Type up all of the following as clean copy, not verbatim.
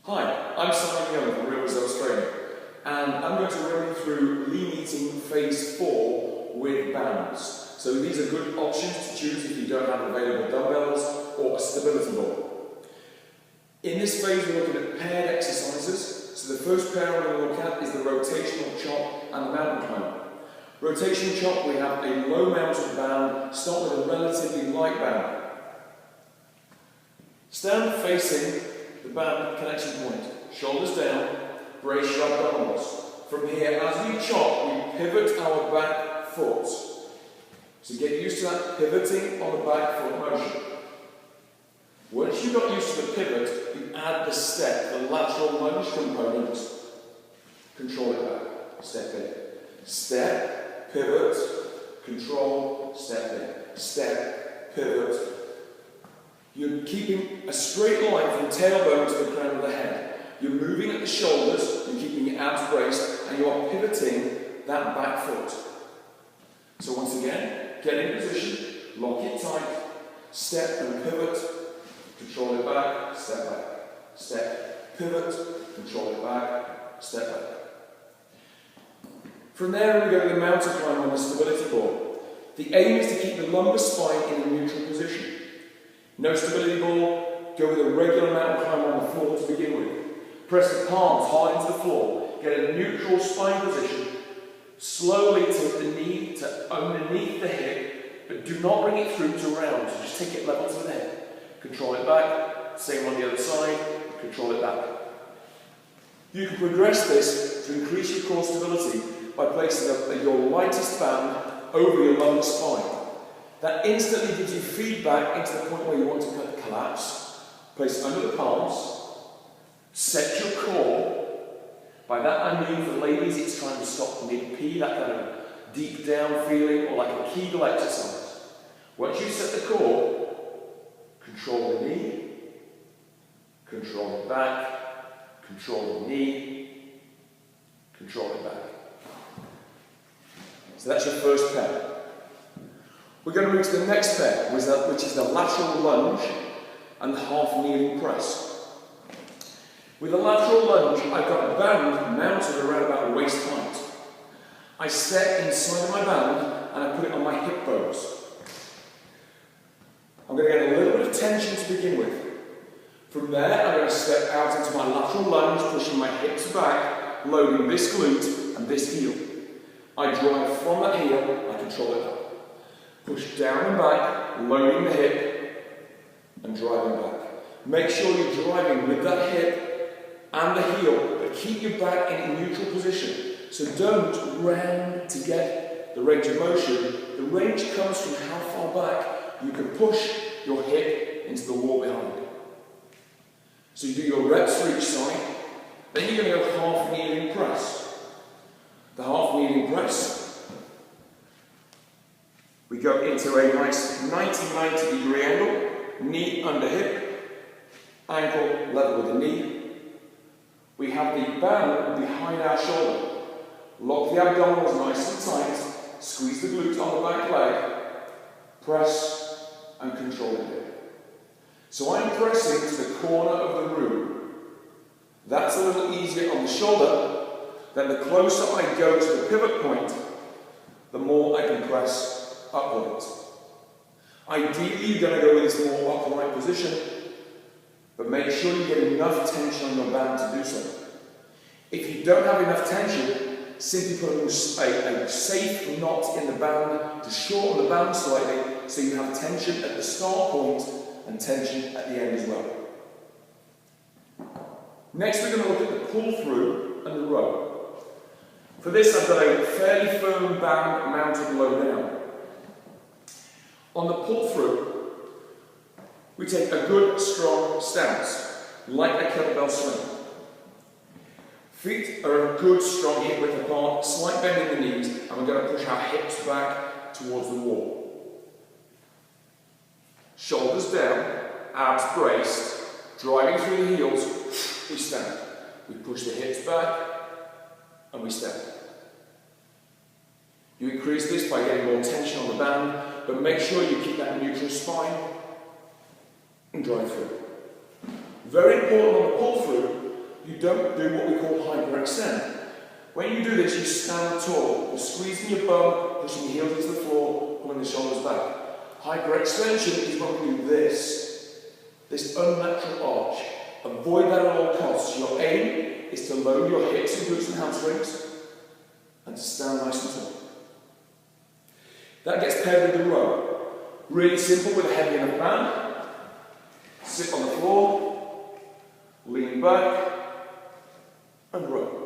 Hi, I'm Simon Young from Real Results Training, and I'm going to run you through lean eating phase 4 with bands. So these are good options to choose if you don't have available dumbbells or a stability ball. In this phase we're looking at paired exercises. So the first pair we're going to look at is the rotational chop and the mountain climber. Rotational chop, we have a low mounted band, start with a relatively light band. Stand facing the band connection point, shoulders down, brace your abdominals. From here, as we chop, we pivot our back foot. So get used to that pivoting on the back foot motion. Once you've got used to the pivot, you add the step, the lateral lunge component. Control it back, step in. Step, pivot, control, step in. Step, pivot. You're keeping a straight line from tailbone to the crown of the head. You're moving at the shoulders, you're keeping your abs braced, and you are pivoting that back foot. So once again, get in position, lock it tight, step and pivot, control it back, step, pivot, control it back, step back. From there we go to the mountain climb on the stability ball. The aim is to keep the lumbar spine in a neutral position. No stability ball, go with a regular mountain climb on the floor to begin with. Press the palms hard into the floor, get a neutral spine position. Slowly take the knee to underneath the hip, but do not bring it through to round, so just take it level to the hip. Control it back, same on the other side, control it back. You can progress this to increase your core stability by placing your lightest band over your lumbar spine. That instantly gives you feedback into the point where you want to collapse. Place it under the palms. Set your core. By that I mean for ladies it's trying to stop mid-P, that kind of deep down feeling, or like a Kegel exercise. Once you set the core, control the knee, control it back, control the knee, control it back. So that's your first pair. We're going to move to the next pair, which is the lateral lunge and the half kneeling press. With the lateral lunge, I've got a band mounted around about waist height. I step inside of my band and I put it on my hip bones. I'm going to get a little bit of tension to begin with. From there, I'm going to step out into my lateral lunge, pushing my hips back, loading this glute and this heel. I drive from that heel, I control it up. Push down and back, loading the hip and driving back. Make sure you're driving with that hip and the heel, but keep your back in a neutral position. So don't round to get the range of motion. The range comes from how far back you can push your hip into the wall behind. So you do your reps for each side, then you're going to go half kneeling press. The half kneeling press, we go into a nice 90 degree angle, knee under hip, ankle level with the knee. We have the band behind our shoulder. Lock the abdominals nice and tight, squeeze the glute on the back leg, press and control the hip. So I'm pressing to the corner of the room. That's a little easier on the shoulder. Then the closer I go to the pivot point, the more I can press upwards. Ideally, you're going to go with this more upright position, but make sure you get enough tension on your band to do so. If you don't have enough tension, simply put a safe knot in the band to shorten the band slightly so you have tension at the start point and tension at the end as well. Next, we're going to look at the pull through and the row. For this, I've got a fairly firm band mounted low down. On the pull through, we take a good strong stance, like a kettlebell swing. Feet are a good strong hip width apart, slight bend in the knees, and we're going to push our hips back towards the wall. Shoulders down, abs braced, driving through the heels, we stand. We push the hips back, and we step. You increase this by getting more tension on the band, but make sure you keep that neutral spine and drive through. Very important on the pull through you don't do what we call hyperextend. When you do this, you stand tall. You're squeezing your bum, pushing your heels into the floor, pulling the shoulders back. Hyperextension is when we do this unnatural arch. Avoid that at all costs. Your aim is to load your hips and glutes and hamstrings and to stand nice and tall. That gets paired with the row. Really simple with a heavy enough band. Sit on the floor, lean back, and row.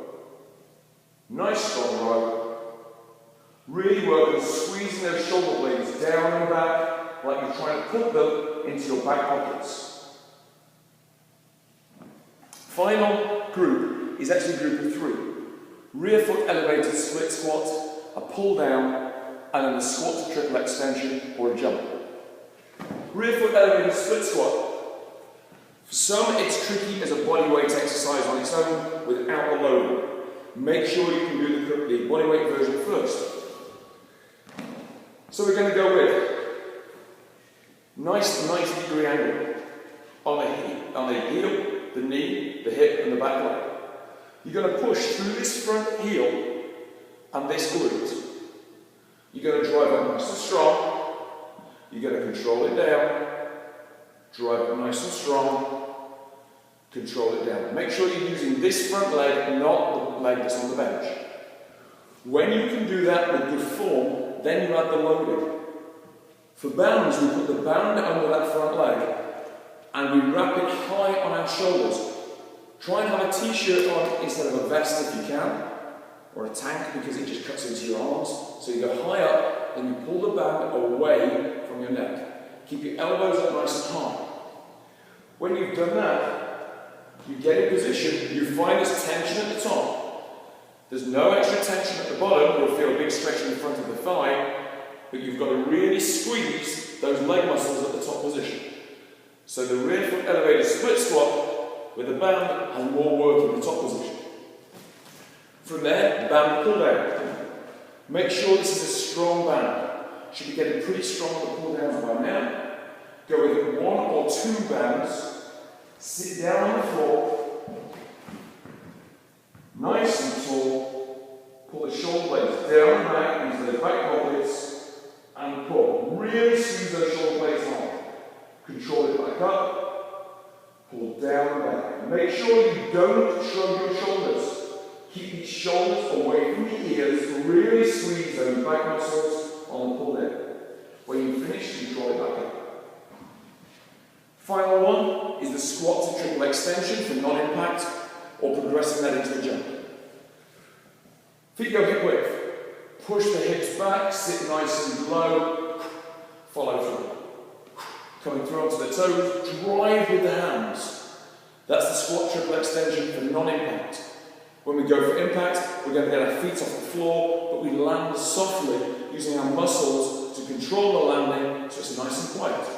Nice strong row. Really work on squeezing those shoulder blades down and back like you're trying to put them into your back pockets. Final group is actually a group of 3. Rear foot elevated split squat, a pull down, and then a squat to triple extension or a jump. Rear foot elevated split squat. For some, it's tricky as a bodyweight exercise on its own without the loading. Make sure you can do the bodyweight version first. So we're going to go with nice 90-degree angle on the heel, the knee, the hip, and the back leg. You're going to push through this front heel and this glute. You're going to drive it nice and strong. You're going to control it down. Drive it nice and strong. Control it down. Make sure you're using this front leg, not the leg that's on the bench. When you can do that with good form, then you add the loading. For bands, we put the band under that front leg and we wrap it high on our shoulders. Try and have a t-shirt on instead of a vest if you can, or a tank because it just cuts into your arms. So you go high up and you pull the band away from your neck. Keep your elbows up nice and high. When you've done that, you get in position, you find there's tension at the top. There's no extra tension at the bottom, you'll feel a big stretch in the front of the thigh, but you've got to really squeeze those leg muscles at the top position. So the rear foot elevated split squat with the band has more work in the top position. From there, band pull down. Make sure this is a strong band. Should be getting pretty strong on the pull downs by now. Go with 1 or 2 bands. Sit down on the floor, nice and tall, pull the shoulder blades down and back into the back pockets, and pull. Really squeeze those shoulder blades hard. Control it back up, pull down and back. Make sure you don't shrug your shoulders. Keep your shoulders away from your ears, really squeeze those back muscles on the pull down. When you finish, control it back up. Final one is the squat to triple extension for non-impact or progressing that into a jump. Feet go hip width. Push the hips back, sit nice and low, follow through. Coming through onto the toes, drive with the hands. That's the squat triple extension for non-impact. When we go for impact, we're going to get our feet off the floor, but we land softly using our muscles to control the landing so it's nice and quiet.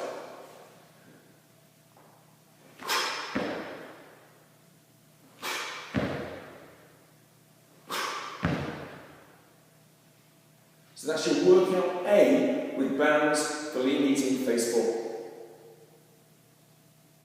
So that's your workout A with bands for lean eating phase 4.